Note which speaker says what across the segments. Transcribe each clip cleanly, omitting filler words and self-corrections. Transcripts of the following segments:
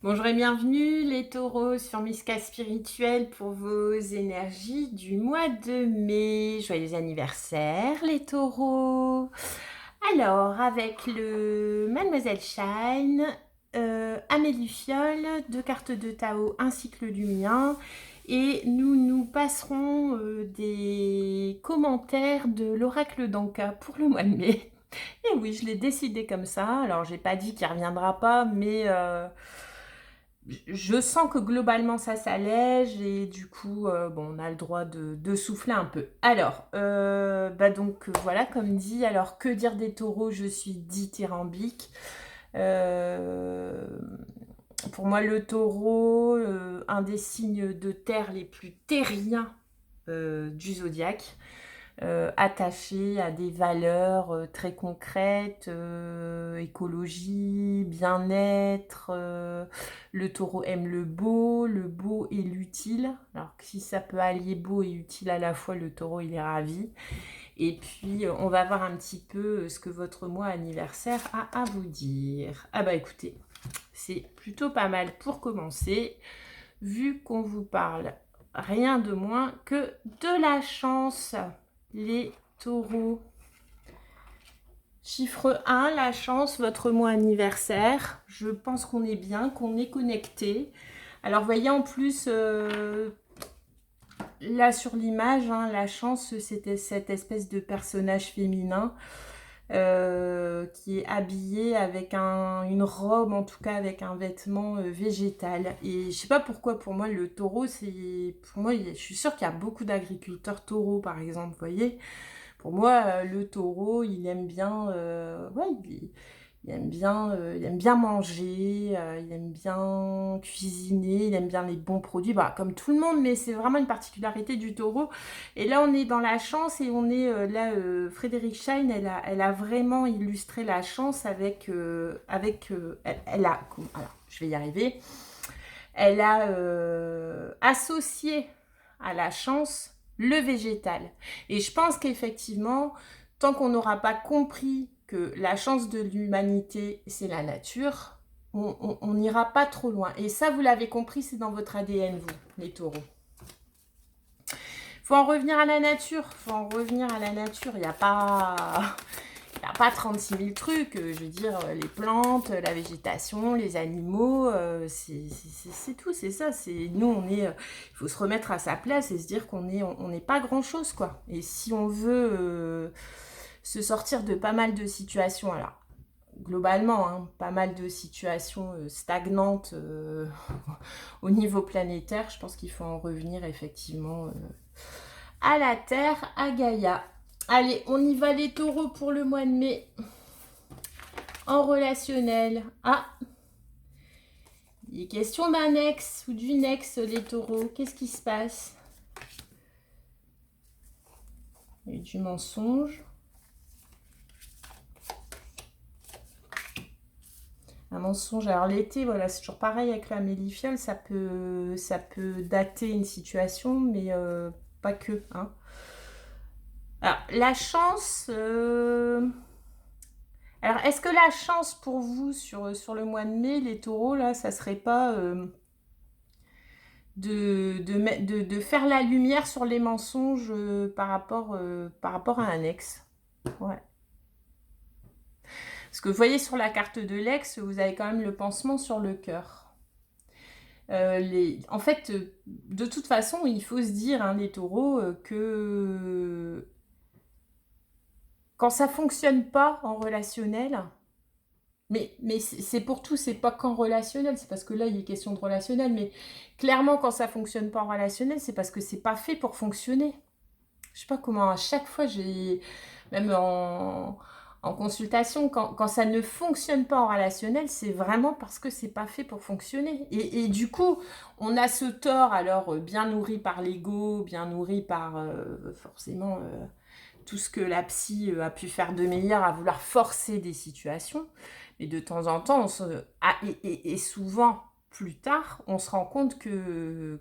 Speaker 1: Bonjour et bienvenue les taureaux sur Miska Spirituel pour vos énergies du mois de mai. Joyeux anniversaire les taureaux. Alors avec le Mademoiselle Shine, Amélie Fiole, 2 cartes de Tao, un cycle du mien. Et nous passerons des commentaires de l'oracle d'Anka pour le mois de mai. Et oui, je l'ai décidé comme ça. Alors, j'ai pas dit qu'il reviendra pas, mais je sens que globalement ça s'allège et du coup, bon, on a le droit de souffler un peu. Alors, donc voilà, comme dit, alors que dire des taureaux, je suis dithyrambique. Euh, pour moi, le taureau, un des signes de terre les plus terriens du zodiaque. Attaché à des valeurs très concrètes, écologie, bien-être. Le taureau aime le beau et l'utile. Alors que si ça peut allier beau et utile à la fois, le taureau il est ravi. Et puis on va voir un petit peu ce que votre mois anniversaire a à vous dire. Ah bah écoutez, c'est plutôt pas mal pour commencer, vu qu'on vous parle rien de moins que de la chance. Les taureaux. Chiffre 1, la chance, votre mois anniversaire. Je pense qu'on est bien, qu'on est connecté. Alors, voyez en plus, là sur l'image, hein, la chance, c'était cette espèce de personnage féminin qui est habillé avec une robe, en tout cas avec un vêtement végétal. Et je sais pas pourquoi, pour moi, le taureau, c'est... Pour moi, je suis sûre qu'il y a beaucoup d'agriculteurs taureaux, par exemple, vous voyez. Pour moi, le taureau, il aime bien, ouais, il aime bien manger, il aime bien cuisiner, il aime bien les bons produits, bah, comme tout le monde, mais c'est vraiment une particularité du taureau. Et là, on est dans la chance et on est là, Frédéric Schein, elle a vraiment illustré la chance elle a, alors, je vais y arriver, elle a associé à la chance le végétal. Et je pense qu'effectivement, tant qu'on n'aura pas compris que la chance de l'humanité, c'est la nature, on n'ira pas trop loin. Et ça, vous l'avez compris, c'est dans votre ADN, vous, les taureaux. Faut en revenir à la nature. Faut en revenir à la nature. Il n'y a pas... Il n'y a pas 36 000 trucs, je veux dire, les plantes, la végétation, les animaux, c'est tout, c'est ça. Nous, il faut se remettre à sa place et se dire qu'on n'est pas grand-chose, quoi. Et si on veut se sortir de pas mal de situations, alors, globalement, hein, pas mal de situations stagnantes au niveau planétaire, je pense qu'il faut en revenir effectivement à la Terre, à Gaïa. Allez, on y va les taureaux pour le mois de mai. En relationnel. Ah, il est question d'un ex ou d'une ex, les taureaux. Qu'est-ce qui se passe? Il y a eu du mensonge. Un mensonge. Alors l'été, voilà, c'est toujours pareil avec la mélifiole. Ça peut dater une situation, mais pas que. Hein. Alors, la chance... Alors, est-ce que la chance pour vous sur le mois de mai, les taureaux, là, ça serait pas de faire la lumière sur les mensonges par rapport à un ex? Ouais. Parce que vous voyez sur la carte de l'ex, vous avez quand même le pansement sur le cœur. En fait, de toute façon, il faut se dire, hein, les taureaux, que quand ça fonctionne pas en relationnel, mais c'est pour tout, c'est pas qu'en relationnel, c'est parce que là, il est question de relationnel, mais clairement, quand ça fonctionne pas en relationnel, c'est parce que c'est pas fait pour fonctionner. Je sais pas comment, à chaque fois, même en consultation, quand ça ne fonctionne pas en relationnel, c'est vraiment parce que c'est pas fait pour fonctionner. Et du coup, on a ce tort, alors bien nourri par l'ego, bien nourri par forcément tout ce que la psy a pu faire de meilleur à vouloir forcer des situations. Mais de temps en temps, et souvent plus tard, on se rend compte que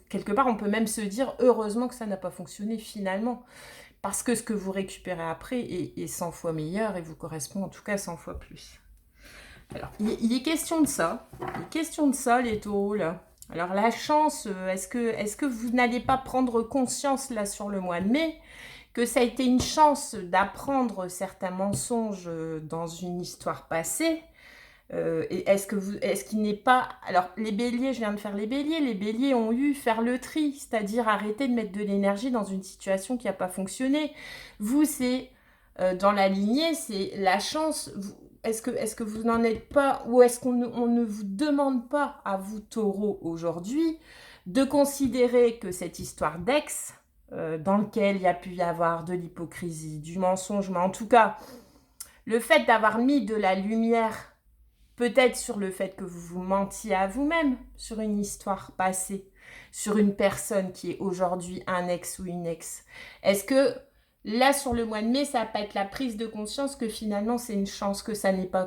Speaker 1: quelque part, on peut même se dire heureusement que ça n'a pas fonctionné finalement. Parce que ce que vous récupérez après est 100 fois meilleur et vous correspond en tout cas 100 fois plus. Alors, il est question de ça. Il est question de ça, les taureaux, là. Alors, la chance, est-ce que vous n'allez pas prendre conscience, là, sur le mois de mai, que ça a été une chance d'apprendre certains mensonges dans une histoire passée? Et est-ce qu'il n'est pas... Alors, les béliers, je viens de faire les béliers ont eu faire le tri, c'est-à-dire arrêter de mettre de l'énergie dans une situation qui n'a pas fonctionné. Vous, c'est dans la lignée, c'est la chance. Est-ce que vous n'en êtes pas, ou est-ce qu'on ne vous demande pas, à vous taureaux, aujourd'hui, de considérer que cette histoire d'ex, dans lequel il y a pu y avoir de l'hypocrisie, du mensonge, mais en tout cas, le fait d'avoir mis de la lumière, peut-être sur le fait que vous vous mentiez à vous-même, sur une histoire passée, sur une personne qui est aujourd'hui un ex ou une ex. Est-ce que là, sur le mois de mai, ça va pas être la prise de conscience que finalement, c'est une chance que ça n'ait pas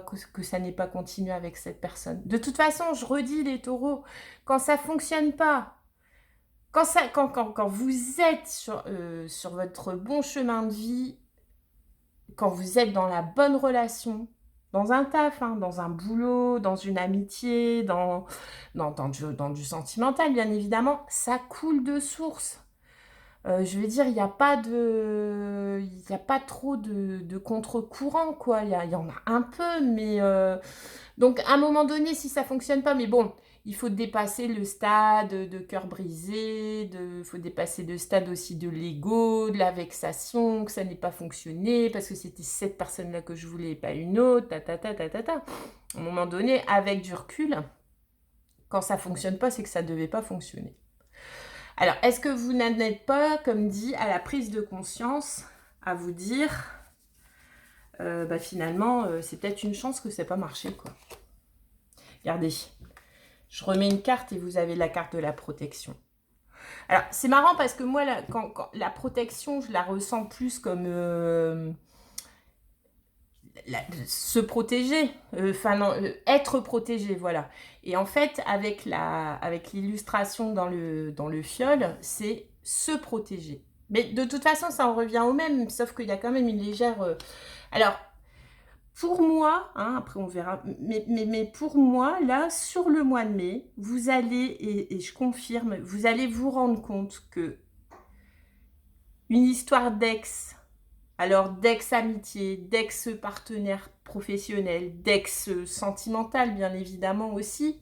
Speaker 1: continué avec cette personne? De toute façon, je redis, les taureaux, quand ça fonctionne pas, quand vous êtes sur votre bon chemin de vie, quand vous êtes dans la bonne relation, dans un taf, hein, dans un boulot, dans une amitié, dans du sentimental, bien évidemment, ça coule de source. Je veux dire, il n'y a pas trop de contre-courant, quoi. Il y en a un peu, mais... Donc, à un moment donné, si ça fonctionne pas, mais bon, il faut dépasser le stade de cœur brisé, il faut dépasser le stade aussi de l'ego, de la vexation, que ça n'ait pas fonctionné, parce que c'était cette personne-là que je voulais, et pas une autre, ta. À un moment donné, avec du recul, quand ça fonctionne pas, c'est que ça devait pas fonctionner. Alors, est-ce que vous n'en êtes pas, comme dit, à la prise de conscience, à vous dire, finalement, c'est peut-être une chance que ça n'ait pas marché, quoi. Regardez, je remets une carte et vous avez la carte de la protection. Alors, c'est marrant parce que moi, quand la protection, je la ressens plus comme se protéger, être protégé, voilà. Et en fait, avec l'illustration dans le fiole, c'est se protéger. Mais de toute façon, ça en revient au même, sauf qu'il y a quand même une légère... Alors, pour moi, hein, après on verra, mais pour moi, là, sur le mois de mai, vous allez, et je confirme, vous allez vous rendre compte que une histoire d'ex, alors d'ex-amitié, d'ex-partenaire professionnel, d'ex-sentimental, bien évidemment aussi,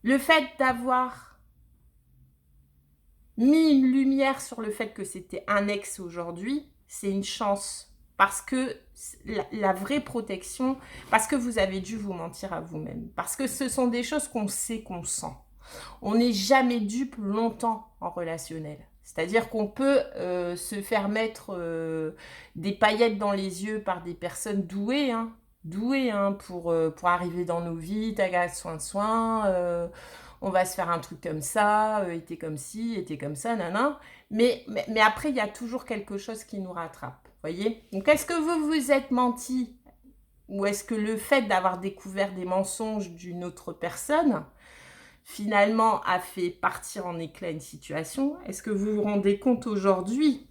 Speaker 1: le fait d'avoir mis une lumière sur le fait que c'était un ex aujourd'hui, c'est une chance. Parce que la vraie protection, parce que vous avez dû vous mentir à vous-même. Parce que ce sont des choses qu'on sait, qu'on sent. On n'est jamais dupe longtemps en relationnel. C'est-à-dire qu'on peut se faire mettre des paillettes dans les yeux par des personnes douées, pour arriver dans nos vies, taga, soin, on va se faire un truc comme ça, était comme ci, était comme ça, nanan. Mais après, il y a toujours quelque chose qui nous rattrape. Voyez? Donc, est-ce que vous vous êtes menti, ou est-ce que le fait d'avoir découvert des mensonges d'une autre personne, finalement, a fait partir en éclats une situation? Est-ce que vous vous rendez compte aujourd'hui?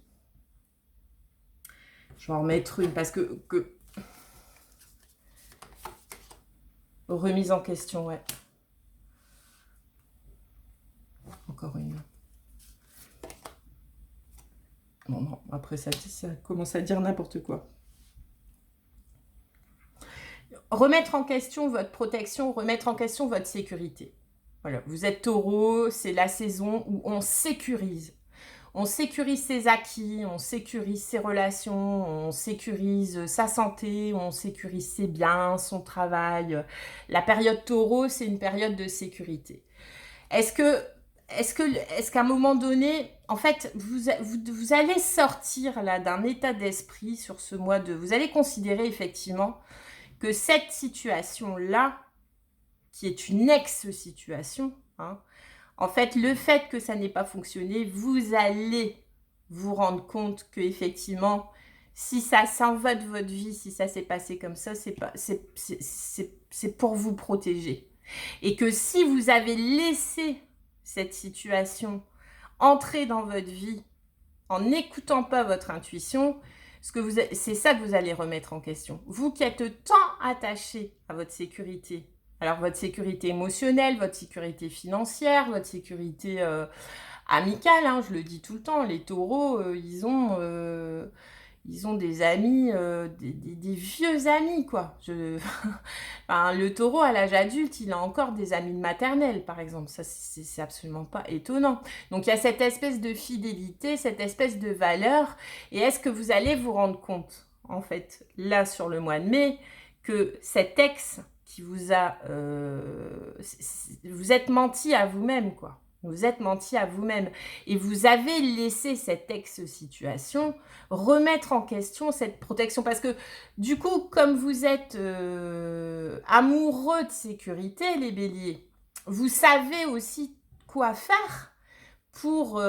Speaker 1: Je vais en remettre une, parce que... Remise en question, ouais. Encore une. Non, après ça commence à dire n'importe quoi. Remettre en question votre protection, remettre en question votre sécurité. Voilà, vous êtes taureau, c'est la saison où on sécurise. On sécurise ses acquis, on sécurise ses relations, on sécurise sa santé, on sécurise ses biens, son travail. La période taureau, c'est une période de sécurité. Est-ce qu'à un moment donné, en fait, vous allez sortir là d'un état d'esprit sur ce mois de... Vous allez considérer effectivement que cette situation-là, qui est une ex-situation, hein, en fait, le fait que ça n'ait pas fonctionné, vous allez vous rendre compte que effectivement, si ça s'en va de votre vie, si ça s'est passé comme ça, c'est pour vous protéger. Et que si vous avez laissé cette situation entrer dans votre vie en n'écoutant pas votre intuition, C'est ça que vous allez remettre en question. Vous qui êtes tant attaché à votre sécurité, alors votre sécurité émotionnelle, votre sécurité financière, votre sécurité amicale, hein, je le dis tout le temps, les taureaux, ils ont des amis, des vieux amis, quoi. Enfin, le taureau, à l'âge adulte, il a encore des amis de maternelle, par exemple. Ça, c'est absolument pas étonnant. Donc, il y a cette espèce de fidélité, cette espèce de valeur. Et est-ce que vous allez vous rendre compte, en fait, là, sur le mois de mai, que cet ex qui vous a... vous êtes menti à vous-même, quoi. Vous êtes menti à vous-même. Et vous avez laissé cette ex-situation remettre en question cette protection. Parce que, du coup, comme vous êtes amoureux de sécurité, les béliers, vous savez aussi quoi faire pour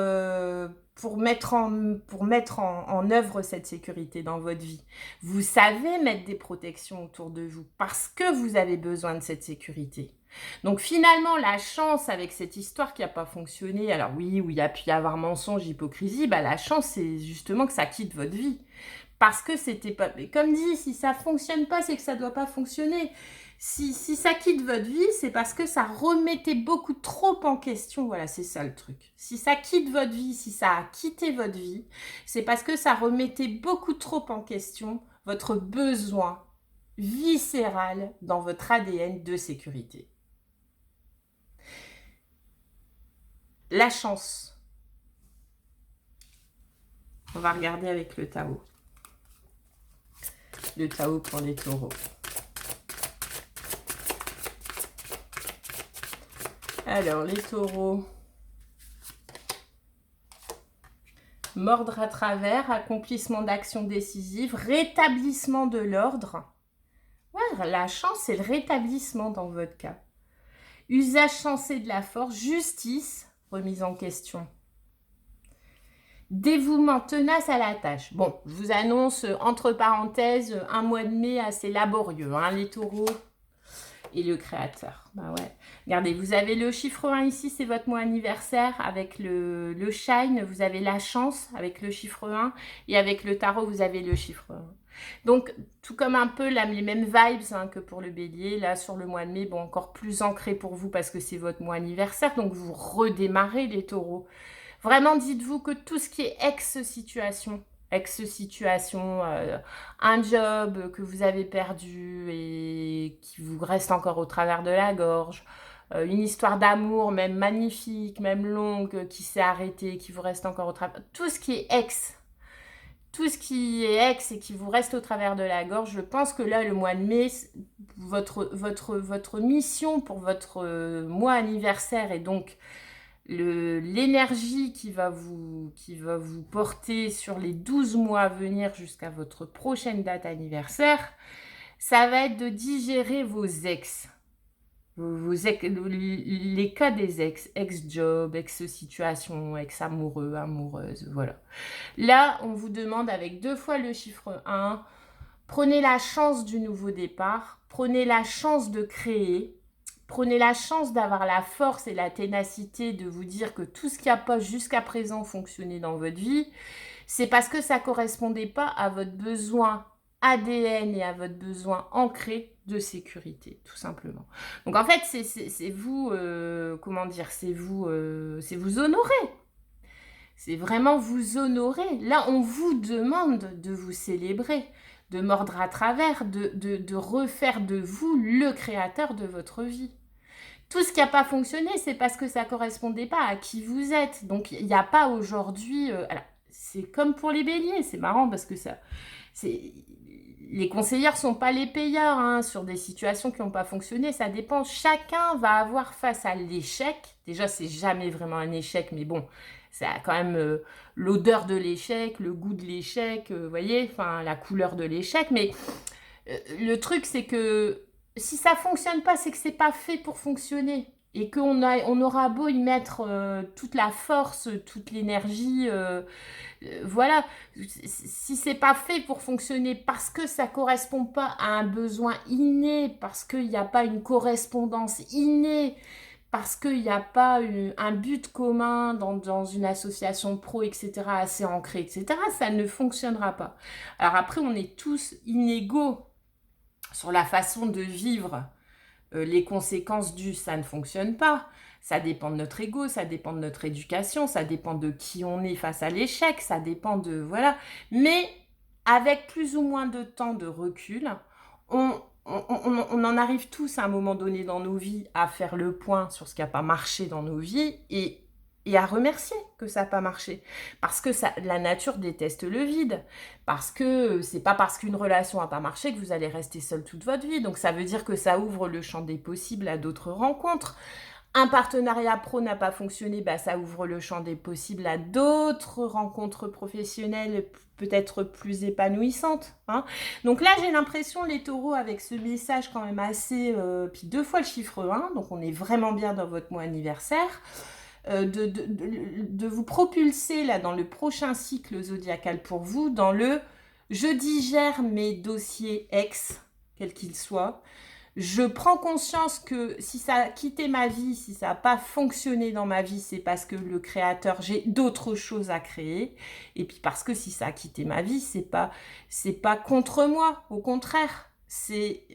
Speaker 1: mettre en œuvre cette sécurité dans votre vie. Vous savez mettre des protections autour de vous parce que vous avez besoin de cette sécurité. Donc finalement, la chance avec cette histoire qui n'a pas fonctionné, alors oui, où il y a pu y avoir mensonge, hypocrisie, bah la chance, c'est justement que ça quitte votre vie. Parce que c'était pas... Mais comme dit, si ça fonctionne pas, c'est que ça doit pas fonctionner. Si ça quitte votre vie, c'est parce que ça remettait beaucoup trop en question. Voilà, c'est ça le truc. Si ça quitte votre vie, si ça a quitté votre vie, c'est parce que ça remettait beaucoup trop en question votre besoin viscéral dans votre ADN de sécurité. La chance. On va regarder avec le Tao. Le Tao pour les taureaux. Alors, les taureaux. Mordre à travers, accomplissement d'actions décisives, rétablissement de l'ordre. Ouais, la chance, c'est le rétablissement dans votre cas. Usage sensé de la force, justice, remise en question. Dévouement tenace à la tâche. Bon, je vous annonce, entre parenthèses, un mois de mai assez laborieux, hein, les taureaux et le créateur. Bah ouais. Regardez, vous avez le chiffre 1 ici, c'est votre mois anniversaire. Avec le shine, vous avez la chance avec le chiffre 1. Et avec le tarot, vous avez le chiffre 1. Donc, tout comme un peu les mêmes vibes hein, que pour le bélier, là, sur le mois de mai, bon, encore plus ancré pour vous parce que c'est votre mois anniversaire. Donc, vous redémarrez les taureaux. Vraiment, dites-vous que tout ce qui est ex-situation, un job que vous avez perdu et qui vous reste encore au travers de la gorge, une histoire d'amour, même magnifique, même longue, qui s'est arrêtée, qui vous reste encore au travers... Tout ce qui est tout ce qui est ex et qui vous reste au travers de la gorge, je pense que là, le mois de mai, votre mission pour votre mois anniversaire et donc l'énergie qui va vous porter sur les 12 mois à venir jusqu'à votre prochaine date anniversaire, ça va être de digérer vos ex. Les cas des ex-job, ex-situation, ex-amoureux, amoureuse, voilà. Là, on vous demande avec 2 fois le chiffre 1, prenez la chance du nouveau départ, prenez la chance de créer, prenez la chance d'avoir la force et la ténacité de vous dire que tout ce qui n'a pas jusqu'à présent fonctionné dans votre vie, c'est parce que ça ne correspondait pas à votre besoin ADN et à votre besoin ancré de sécurité, tout simplement. Donc en fait, c'est vous, c'est vous honorer. C'est vraiment vous honorer. Là, on vous demande de vous célébrer, de mordre à travers, de refaire de vous le créateur de votre vie. Tout ce qui n'a pas fonctionné, c'est parce que ça ne correspondait pas à qui vous êtes. Donc, il n'y a pas aujourd'hui... c'est comme pour les béliers, c'est marrant parce que les conseillères ne sont pas les payeurs hein, sur des situations qui n'ont pas fonctionné. Ça dépend. Chacun va avoir face à l'échec. Déjà, c'est jamais vraiment un échec, mais bon, ça a quand même l'odeur de l'échec, le goût de l'échec, vous voyez, enfin, la couleur de l'échec. Mais le truc, c'est que si ça ne fonctionne pas, c'est que ce n'est pas fait pour fonctionner. Et on aura beau y mettre toute la force, toute l'énergie, voilà. Si c'est pas fait pour fonctionner parce que ça correspond pas à un besoin inné, parce qu'il n'y a pas une correspondance innée, parce qu'il n'y a pas un but commun dans une association pro, etc., assez ancré, etc., ça ne fonctionnera pas. Alors après, on est tous inégaux sur la façon de vivre les conséquences du ça ne fonctionne pas. Ça dépend de notre ego, ça dépend de notre éducation, ça dépend de qui on est face à l'échec, ça dépend de... Voilà. Mais avec plus ou moins de temps de recul, on en arrive tous à un moment donné dans nos vies à faire le point sur ce qui n'a pas marché dans nos vies et à remercier que ça n'a pas marché. Parce que la nature déteste le vide. Parce que c'est pas parce qu'une relation n'a pas marché que vous allez rester seul toute votre vie. Donc ça veut dire que ça ouvre le champ des possibles à d'autres rencontres. Un partenariat pro n'a pas fonctionné, bah ça ouvre le champ des possibles à d'autres rencontres professionnelles peut-être plus épanouissantes. Hein. Donc là, j'ai l'impression, les taureaux, avec ce message quand même assez... puis 2 fois le chiffre 1, donc on est vraiment bien dans votre mois anniversaire, de vous propulser là dans le prochain cycle zodiacal pour vous, dans le « je digère mes dossiers ex », quels qu'ils soient, je prends conscience que si ça a quitté ma vie, si ça n'a pas fonctionné dans ma vie, c'est parce que le créateur, j'ai d'autres choses à créer. Et puis parce que si ça a quitté ma vie, c'est pas contre moi, au contraire. C'est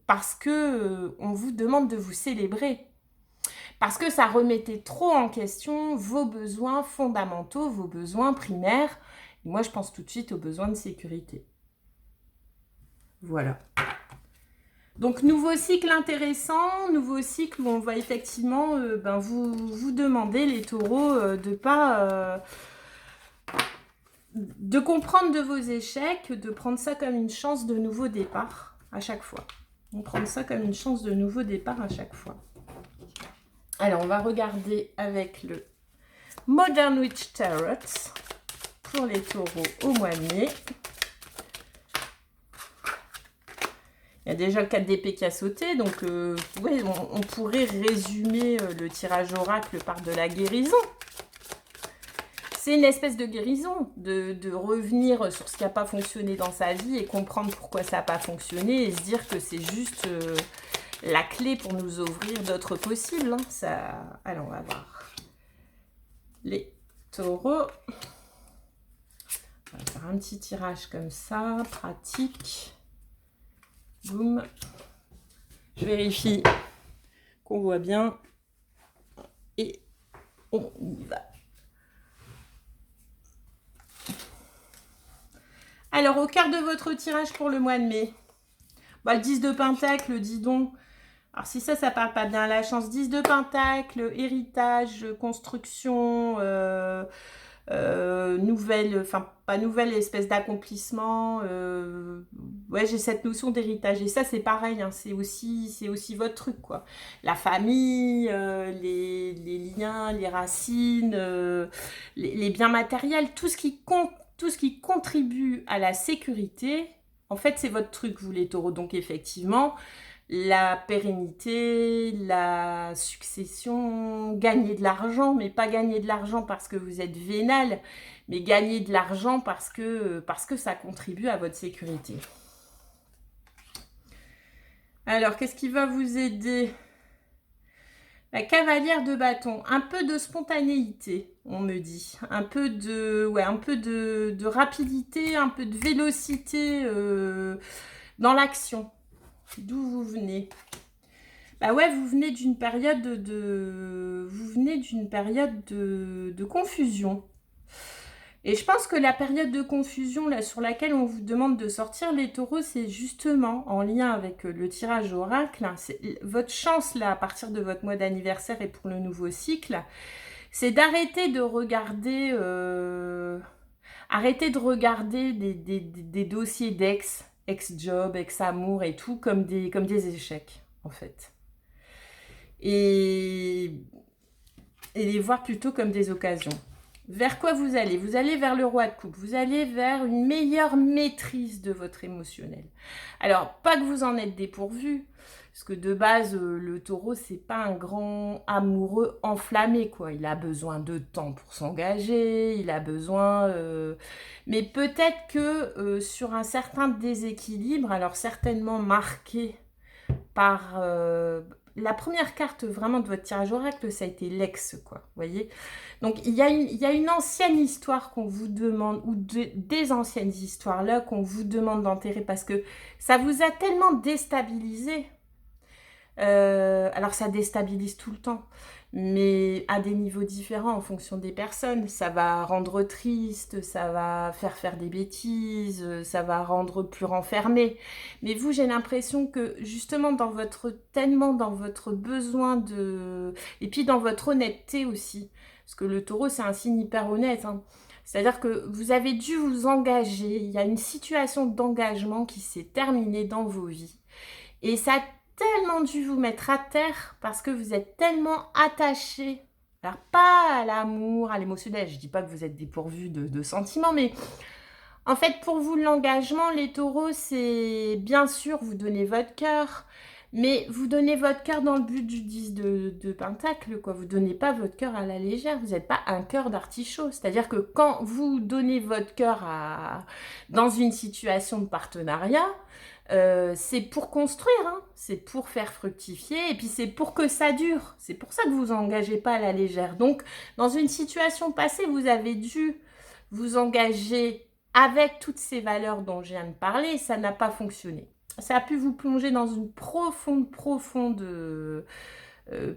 Speaker 1: parce que on vous demande de vous célébrer. Parce que ça remettait trop en question vos besoins fondamentaux, vos besoins primaires. Et moi, je pense tout de suite aux besoins de sécurité. Voilà. Donc, nouveau cycle intéressant, nouveau cycle où on va effectivement vous demander, les taureaux, de comprendre de vos échecs, de prendre ça comme une chance de nouveau départ à chaque fois. On prend ça comme une chance de nouveau départ à chaque fois. Alors, on va regarder avec le Modern Witch Tarot pour les taureaux au mois de mai. Il y a déjà le 4 d'épée qui a sauté, donc ouais, on pourrait résumer le tirage oracle par de la guérison. C'est une espèce de guérison, de revenir sur ce qui n'a pas fonctionné dans sa vie et comprendre pourquoi ça n'a pas fonctionné et se dire que c'est juste la clé pour nous ouvrir d'autres possibles. Hein. Ça... Alors, on va voir les taureaux. On va faire un petit tirage comme ça, pratique. Boum. Je vérifie qu'on voit bien. Et on y va. Alors, au cœur de votre tirage pour le mois de mai, le 10 de Pentacle, dis donc. Alors, si ça parle pas bien, la chance. 10 de Pentacle, héritage, construction, nouvelle, enfin pas nouvelle espèce d'accomplissement. Ouais, j'ai cette notion d'héritage et ça c'est pareil, hein, c'est aussi votre truc quoi. La famille, les liens, les racines, les biens matériels, tout ce qui compte, tout ce qui contribue à la sécurité. En fait, c'est votre truc, vous les taureaux. Donc effectivement, la pérennité, la succession, gagner de l'argent, mais pas gagner de l'argent parce que vous êtes vénal, mais gagner de l'argent parce que ça contribue à votre sécurité. Alors, qu'est-ce qui va vous aider? La cavalière de bâton, un peu de spontanéité, on me dit. Un peu de rapidité, un peu de vélocité dans l'action. D'où vous venez? Bah ouais, vous venez d'une période de confusion. Et je pense que la période de confusion là, sur laquelle on vous demande de sortir les taureaux, c'est justement en lien avec le tirage oracle. Hein, votre chance là, à partir de votre mois d'anniversaire et pour le nouveau cycle, c'est d'arrêter de regarder, des dossiers ex-job, ex-amour et tout, comme des échecs, en fait. Et les voir plutôt comme des occasions. Vers quoi vous allez? Vous allez vers le roi de coupe. Vous allez vers une meilleure maîtrise de votre émotionnel. Alors, pas que vous en êtes dépourvu, parce que de base, le taureau, c'est pas un grand amoureux enflammé, quoi. Il a besoin de temps pour s'engager, il a besoin... Mais peut-être que sur un certain déséquilibre, alors certainement marqué par la première carte vraiment de votre tirage oracle, ça a été l'ex, quoi. Vous voyez? Donc, il y a une ancienne histoire qu'on vous demande, ou des anciennes histoires là qu'on vous demande d'enterrer parce que ça vous a tellement déstabilisé. Alors, ça déstabilise tout le temps, mais à des niveaux différents en fonction des personnes. Ça va rendre triste, ça va faire des bêtises, ça va rendre plus renfermé. Mais vous, j'ai l'impression que justement tellement dans votre besoin de... Et puis dans votre honnêteté aussi. Parce que le taureau, c'est un signe hyper honnête, hein. C'est-à-dire que vous avez dû vous engager. Il y a une situation d'engagement qui s'est terminée dans vos vies. Et ça a tellement dû vous mettre à terre parce que vous êtes tellement attaché. Alors, pas à l'amour, à l'émotionnel. Je ne dis pas que vous êtes dépourvu de sentiments, mais en fait, pour vous, l'engagement, les taureaux, c'est bien sûr, vous donnez votre cœur, mais vous donnez votre cœur dans le but du 10 de Pentacle, quoi. Vous ne donnez pas votre cœur à la légère, vous n'êtes pas un cœur d'artichaut. C'est-à-dire que quand vous donnez votre cœur dans une situation de partenariat, c'est pour construire, hein. C'est pour faire fructifier, et puis c'est pour que ça dure. C'est pour ça que vous engagez pas à la légère. Donc, dans une situation passée, vous avez dû vous engager avec toutes ces valeurs dont je viens de parler, ça n'a pas fonctionné. Ça a pu vous plonger dans une profonde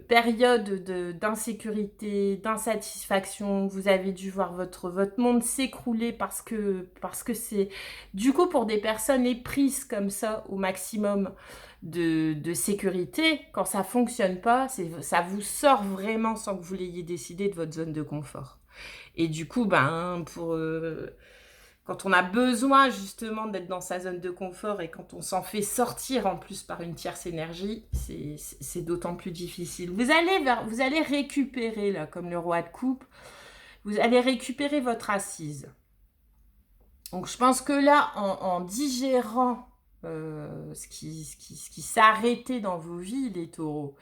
Speaker 1: période d'insécurité, d'insatisfaction. Vous avez dû voir votre monde s'écrouler parce que c'est... Du coup, pour des personnes éprises comme ça, au maximum de sécurité, quand ça ne fonctionne pas, ça vous sort vraiment sans que vous l'ayez décidé de votre zone de confort. Et du coup, quand on a besoin justement d'être dans sa zone de confort et quand on s'en fait sortir en plus par une tierce énergie, c'est d'autant plus difficile. Vous allez récupérer, là, comme le roi de coupe, vous allez récupérer votre assise. Donc je pense que là, en digérant ce qui s'est arrêté dans vos vies, les taureaux,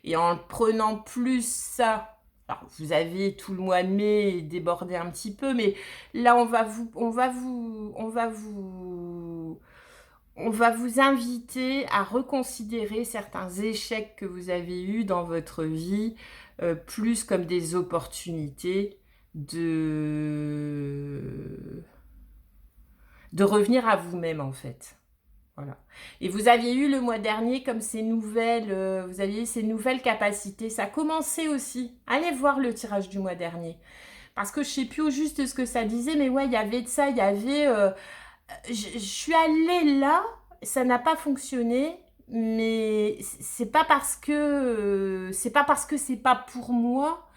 Speaker 1: et en prenant plus ça... Alors, vous avez tout le mois de mai débordé un petit peu, mais là, on va vous inviter à reconsidérer certains échecs que vous avez eus dans votre vie, plus comme des opportunités de revenir à vous-même, en fait. Voilà. Et vous aviez eu le mois dernier comme vous aviez ces nouvelles capacités. Ça a commencé aussi. Allez voir le tirage du mois dernier. Parce que je ne sais plus au juste ce que ça disait, mais ouais, il y avait de ça, il y avait... je suis allée là, ça n'a pas fonctionné, mais c'est pas parce que c'est pas pour moi.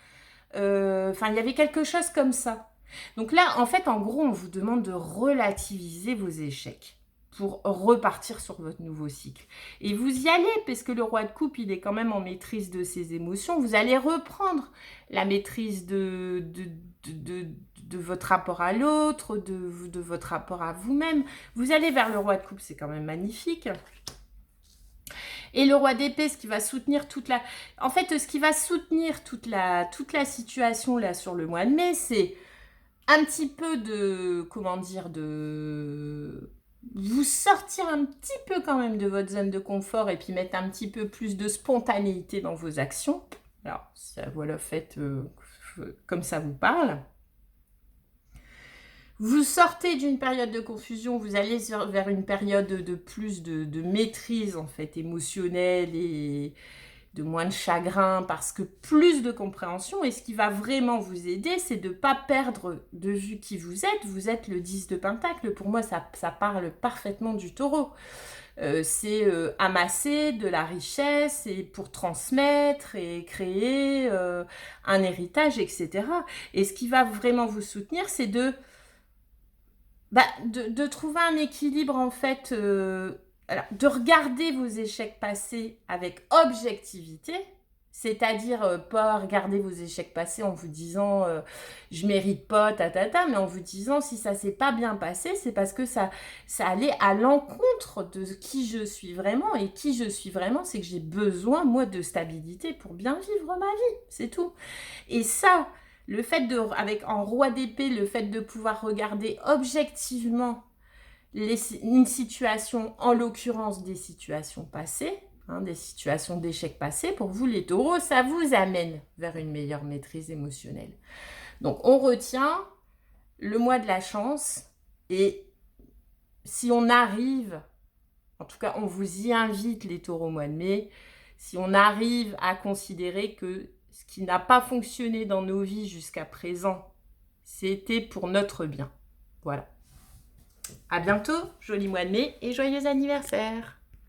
Speaker 1: Enfin, il y avait quelque chose comme ça. Donc là, en fait, en gros, on vous demande de relativiser vos échecs pour repartir sur votre nouveau cycle. Et vous y allez, parce que le roi de coupe, il est quand même en maîtrise de ses émotions. Vous allez reprendre la maîtrise de votre rapport à l'autre, de votre rapport à vous-même. Vous allez vers le roi de coupe, c'est quand même magnifique. Et le roi d'épée, ce qui va soutenir En fait, ce qui va soutenir toute la situation là sur le mois de mai, c'est un petit peu vous sortir un petit peu quand même de votre zone de confort et puis mettre un petit peu plus de spontanéité dans vos actions. Alors, ça, voilà, faites comme ça vous parle. Vous sortez d'une période de confusion, vous allez vers une période de plus de maîtrise en fait émotionnelle et de moins de chagrin parce que plus de compréhension. Et ce qui va vraiment vous aider, c'est de ne pas perdre de vue qui vous êtes. Vous êtes le 10 de Pentacle. Pour moi, ça parle parfaitement du taureau. C'est amasser de la richesse et pour transmettre et créer un héritage, etc. Et ce qui va vraiment vous soutenir, c'est de trouver un équilibre en fait, alors, de regarder vos échecs passés avec objectivité, c'est-à-dire pas regarder vos échecs passés en vous disant je mérite pas, mais en vous disant si ça s'est pas bien passé, c'est parce que ça allait à l'encontre de qui je suis vraiment, et qui je suis vraiment, c'est que j'ai besoin moi de stabilité pour bien vivre ma vie, c'est tout. Et ça, le fait en roi d'épée, le fait de pouvoir regarder objectivement une situation, en l'occurrence des situations passées, hein, des situations d'échec passés. Pour vous, les taureaux, ça vous amène vers une meilleure maîtrise émotionnelle. Donc, on retient le mois de la chance et si on arrive, en tout cas, on vous y invite, les taureaux, au mois de mai, si on arrive à considérer que ce qui n'a pas fonctionné dans nos vies jusqu'à présent, c'était pour notre bien. Voilà. À bientôt, joli mois de mai et joyeux anniversaire!